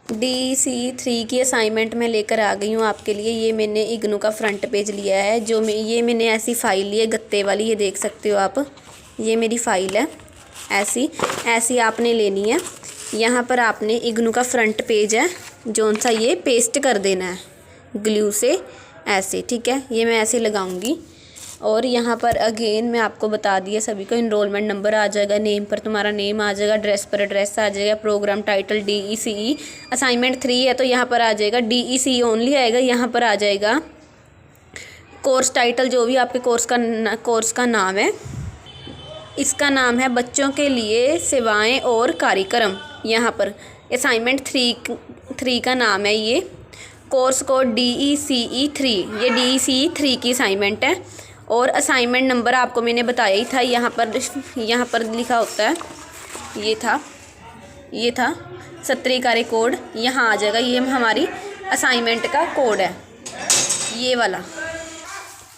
DC3 की assignment में लेकर आ गई हूँ आपके लिए। ये मैंने इग्नू का फ्रंट पेज लिया है, ये मैंने ऐसी फ़ाइल ली है गत्ते वाली, ये देख सकते हो आप। ये मेरी फ़ाइल है, ऐसी आपने लेनी है। यहाँ पर आपने इग्नू का फ्रंट पेज है जौन सा, ये पेस्ट कर देना है ग्लू से ऐसे, ठीक है। ये मैं ऐसे लगाऊंगी और यहाँ पर अगेन मैं आपको बता दिया सभी को, इनरोलमेंट नंबर आ जाएगा, नेम पर तुम्हारा नेम आ जाएगा, ड्रेस पर एड्रेस आ जाएगा, प्रोग्राम टाइटल DECE। असाइनमेंट 3 है तो यहाँ पर आ जाएगा DECE ओनली आएगा। यहाँ पर आ जाएगा कोर्स टाइटल, जो भी आपके कोर्स का नाम है। इसका नाम है बच्चों के लिए सेवाएं और कार्यक्रम। यहाँ पर असाइनमेंट 3 का नाम है ये। कोर्स कोड DECE 3, ये DECE 3 की असाइनमेंट है। और असाइनमेंट नंबर आपको मैंने बताया ही था, यहाँ पर लिखा होता है, ये था सत्रीय कार्य कोड, यहाँ आ जाएगा। ये हमारी असाइनमेंट का कोड है, ये वाला।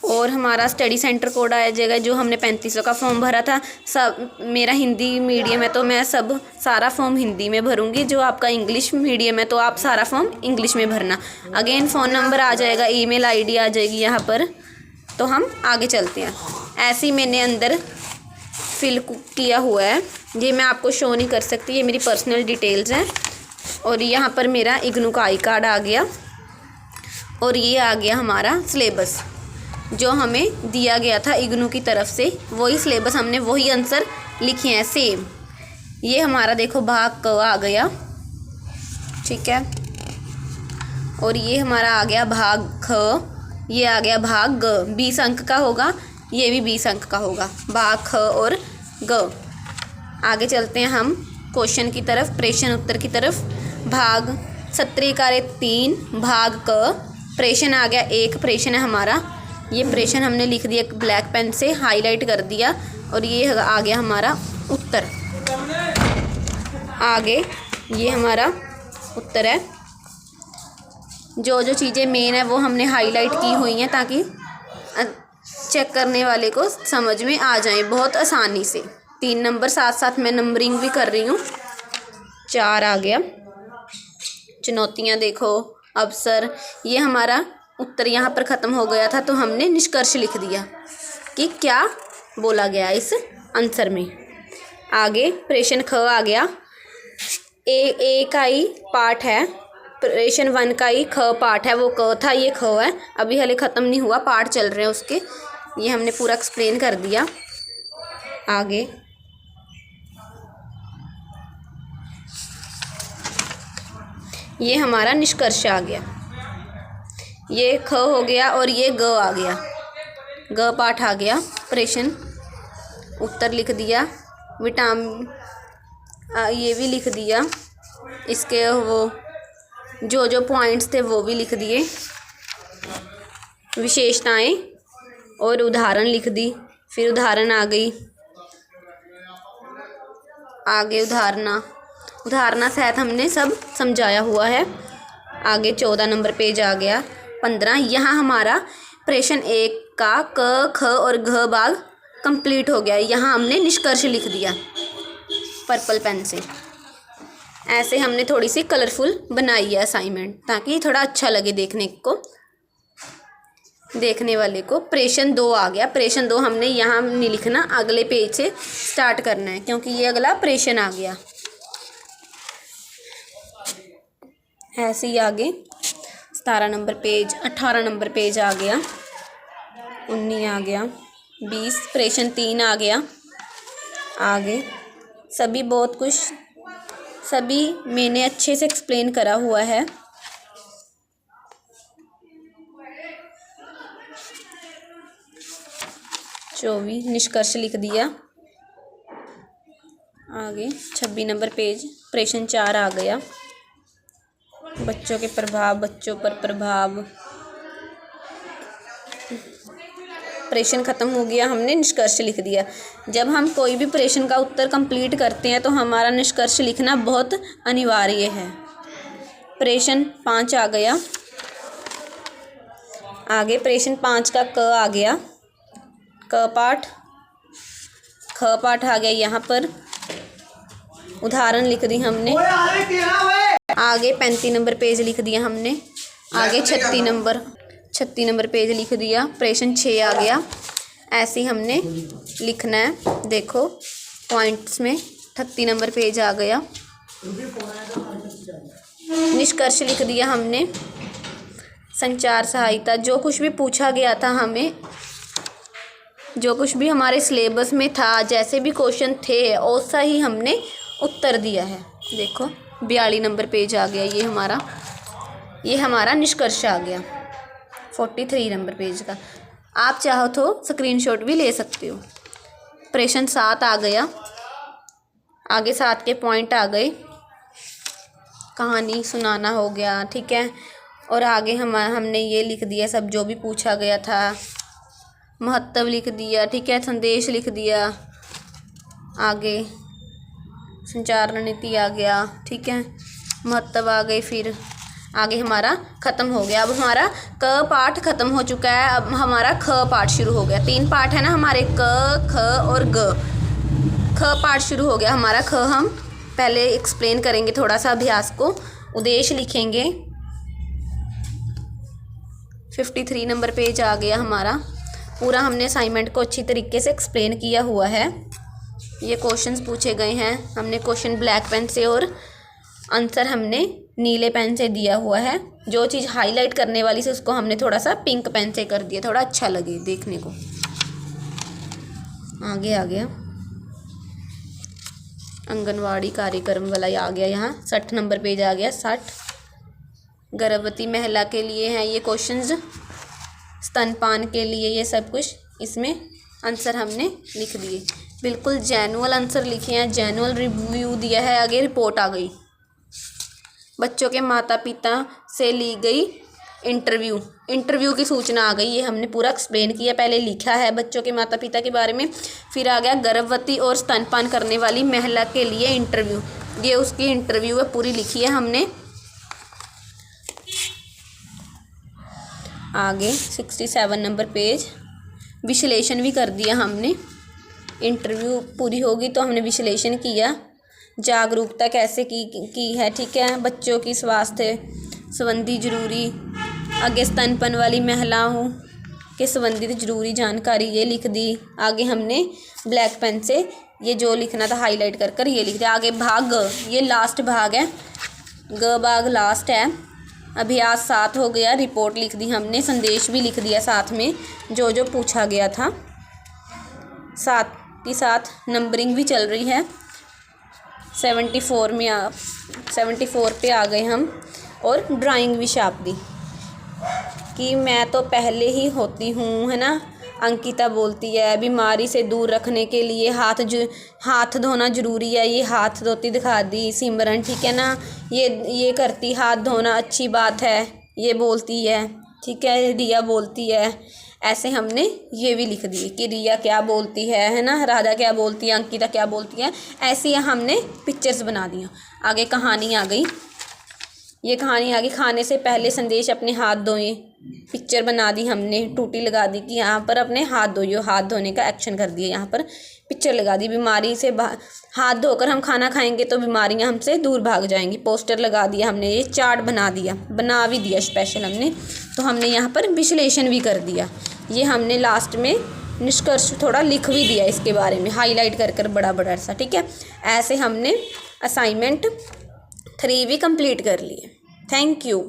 और हमारा स्टडी सेंटर कोड आ जाएगा, जो हमने 3500 का फॉर्म भरा था। सब मेरा हिंदी मीडियम है तो मैं सारा फॉर्म हिंदी में भरूंगी। जो आपका इंग्लिश मीडियम है तो आप सारा फॉर्म इंग्लिश में भरना। अगेन फ़ोन नंबर आ जाएगा, ईमेल ID आ जाएगी यहाँ पर। तो हम आगे चलते हैं। ऐसे ही मैंने अंदर फिल किया हुआ है, ये मैं आपको शो नहीं कर सकती, ये मेरी पर्सनल डिटेल्स हैं। और यहाँ पर मेरा इग्नू का I कार्ड आ गया और ये आ गया हमारा सिलेबस जो हमें दिया गया था इग्नू की तरफ से। वही सिलेबस, हमने वही आंसर लिखे हैं सेम। ये हमारा देखो भाग क आ गया, ठीक है। और ये हमारा आ गया भाग ख, ये आ गया भाग ग। 20 अंक का होगा, ये भी 20 अंक का होगा, भाग ख और ग। आगे चलते हैं हम क्वेश्चन की तरफ, प्रश्न उत्तर की तरफ। भाग सत्रीय कार्य 3 भाग क, प्रश्न आ गया 1 प्रश्न है हमारा। ये प्रश्न हमने लिख दिया ब्लैक पेन से, हाईलाइट कर दिया। और ये आ गया हमारा उत्तर। आगे ये हमारा उत्तर है। जो चीज़ें मेन है वो हमने हाईलाइट की हुई हैं ताकि चेक करने वाले को समझ में आ जाए बहुत आसानी से। 3 नंबर, साथ मैं नंबरिंग भी कर रही हूँ। 4 आ गया। चुनौतियाँ देखो, अवसर, ये हमारा उत्तर यहाँ पर ख़त्म हो गया था तो हमने निष्कर्ष लिख दिया कि क्या बोला गया इस आंसर में। आगे प्रश्न ख आ गया। ए का ही पार्ट है, प्रश्न 1 का ही ख पार्ट है, वो क था, ये ख है। अभी हले ख़त्म नहीं हुआ, पार्ट चल रहे हैं उसके। ये हमने पूरा एक्सप्लेन कर दिया। आगे ये हमारा निष्कर्ष आ गया। ये ख हो गया और ये ग आ गया, ग पाठ आ गया। प्रश्न उत्तर लिख दिया, विटामिन ये भी लिख दिया, इसके वो जो पॉइंट्स थे वो भी लिख दिए, विशेषताएं और उदाहरण लिख दी। फिर उदाहरण आ गई, आगे उदाहरणा सहित हमने सब समझाया हुआ है। आगे 14 नंबर पेज आ गया। 15 यहाँ हमारा प्रश्न 1 का क ख और घ भाग कंप्लीट हो गया। यहाँ हमने निष्कर्ष लिख दिया पर्पल पेन से। ऐसे हमने थोड़ी सी कलरफुल बनाई है असाइनमेंट ताकि थोड़ा अच्छा लगे देखने वाले को। प्रश्न 2 आ गया। प्रश्न 2 हमने यहाँ नहीं लिखना, अगले पेज से स्टार्ट करना है क्योंकि ये अगला प्रश्न आ गया। ऐसे ही आगे 17 नंबर पेज, 18 नंबर पेज आ गया, 19 आ गया, 20, प्रश्न 3 आ गया। आगे सभी बहुत कुछ सभी मैंने अच्छे से एक्सप्लेन करा हुआ है। जो भी निष्कर्ष लिख दिया। आगे 26 नंबर पेज, प्रश्न 4 आ गया। बच्चों पर प्रभाव, प्रश्न खत्म हो गया, हमने निष्कर्ष लिख दिया। जब हम कोई भी प्रश्न का उत्तर कंप्लीट करते हैं तो हमारा निष्कर्ष लिखना बहुत अनिवार्य है। प्रश्न 5 आ गया। आगे प्रश्न 5 का क आ गया, क पाठ, ख पाठ आ गया। यहाँ पर उदाहरण लिख दी हमने। आगे 35 नंबर पेज लिख दिया हमने। आगे 36 नंबर पेज लिख दिया। प्रश्न 6 आ गया। ऐसे ही हमने लिखना है। देखो पॉइंट्स में 38 नंबर पेज आ गया। निष्कर्ष लिख दिया हमने। संचार सहायता, जो कुछ भी पूछा गया था हमें, जो कुछ भी हमारे सिलेबस में था, जैसे भी क्वेश्चन थे वैसा ही हमने उत्तर दिया है। देखो 42 नंबर पेज आ गया। ये हमारा निष्कर्ष आ गया 43 नंबर पेज का। आप चाहो तो स्क्रीनशॉट भी ले सकते हो। प्रश्न 7 आ गया। आगे 7 के पॉइंट आ गए। कहानी सुनाना हो गया, ठीक है। और आगे हमने ये लिख दिया सब जो भी पूछा गया था। महत्व लिख दिया, ठीक है। संदेश लिख दिया। आगे संचार रणनीति आ गया, ठीक है। महत्व आ गए। फिर आगे हमारा ख़त्म हो गया। अब हमारा क पाठ ख़त्म हो चुका है। अब हमारा ख पाठ शुरू हो गया। 3 पाठ है ना हमारे, क, ख और ग। ख पाठ शुरू हो गया हमारा। ख हम पहले एक्सप्लेन करेंगे थोड़ा सा अभ्यास को। उद्देश्य लिखेंगे। 53 नंबर पेज आ गया हमारा। पूरा हमने असाइनमेंट को अच्छी तरीके से एक्सप्लेन किया हुआ है। ये क्वेश्चंस पूछे गए हैं। हमने क्वेश्चन ब्लैक पेन से और आंसर हमने नीले पेन से दिया हुआ है। जो चीज़ हाईलाइट करने वाली से उसको हमने थोड़ा सा पिंक पेन से कर दिया, थोड़ा अच्छा लगे देखने को। आगे आ गया आंगनवाड़ी कार्यक्रम वाला आ गया। यहाँ 60 नंबर पेज आ गया। 60 गर्भवती महिला के लिए हैं ये क्वेश्चंस। स्तनपान के लिए ये सब कुछ इसमें आंसर हमने लिख दिए। बिल्कुल जेन्युइन आंसर लिखे हैं। जेन्युइन रिव्यू दिया है। आगे रिपोर्ट आ गई। बच्चों के माता पिता से ली गई इंटरव्यू की सूचना आ गई। ये हमने पूरा एक्सप्लेन किया, पहले लिखा है बच्चों के माता पिता के बारे में। फिर आ गया गर्भवती और स्तनपान करने वाली महिला के लिए इंटरव्यू। ये उसकी इंटरव्यू है, पूरी लिखी है हमने। आगे 67 नंबर पेज विश्लेषण भी कर दिया हमने। इंटरव्यू पूरी होगी तो हमने विश्लेषण किया। जागरूकता कैसे की है, ठीक है। बच्चों की स्वास्थ्य संबंधी जरूरी, आगे स्तनपान वाली महिलाओं के संबंधित जरूरी जानकारी ये लिख दी। आगे हमने ब्लैक पेन से ये जो लिखना था हाईलाइट कर कर ये लिख दिया। आगे भाग ग, ये लास्ट भाग है। ग भाग लास्ट है। अभ्यास 7 हो गया। रिपोर्ट लिख दी हमने। संदेश भी लिख दिया साथ में जो जो पूछा गया था। साथ ही साथ नंबरिंग भी चल रही है। 74 पे आ गए हम। और ड्राइंग भी छाप दी कि मैं तो पहले ही होती हूँ, है ना। अंकिता बोलती है बीमारी से दूर रखने के लिए हाथ धोना ज़रूरी है। ये हाथ धोती दिखा दी सिमरन, ठीक है ना। ये करती हाथ धोना अच्छी बात है, ये बोलती है, ठीक है। रिया बोलती है। ऐसे हमने ये भी लिख दिए कि रिया क्या बोलती है ना। राधा क्या बोलती है, अंकिता क्या बोलती है। ऐसे हमने पिक्चर्स बना दिया। आगे कहानी आ गई। ये कहानी आ गई। खाने से पहले संदेश अपने हाथ धोएं। पिक्चर बना दी हमने, टूटी लगा दी कि यहाँ पर अपने हाथ धोइयो। हाथ धोने का एक्शन कर दिया। यहाँ पर पिक्चर लगा दी। बीमारी से हाथ धोकर हम खाना खाएंगे तो बीमारियाँ हमसे दूर भाग जाएंगी। पोस्टर लगा दिया हमने। ये चार्ट बना भी दिया स्पेशल हमने। तो हमने यहाँ पर विश्लेषण भी कर दिया। ये हमने लास्ट में निष्कर्ष थोड़ा लिख भी दिया इसके बारे में, हाईलाइट कर कर बड़ा सा, ठीक है। ऐसे हमने असाइनमेंट 3 भी कंप्लीट कर लिए। Thank you.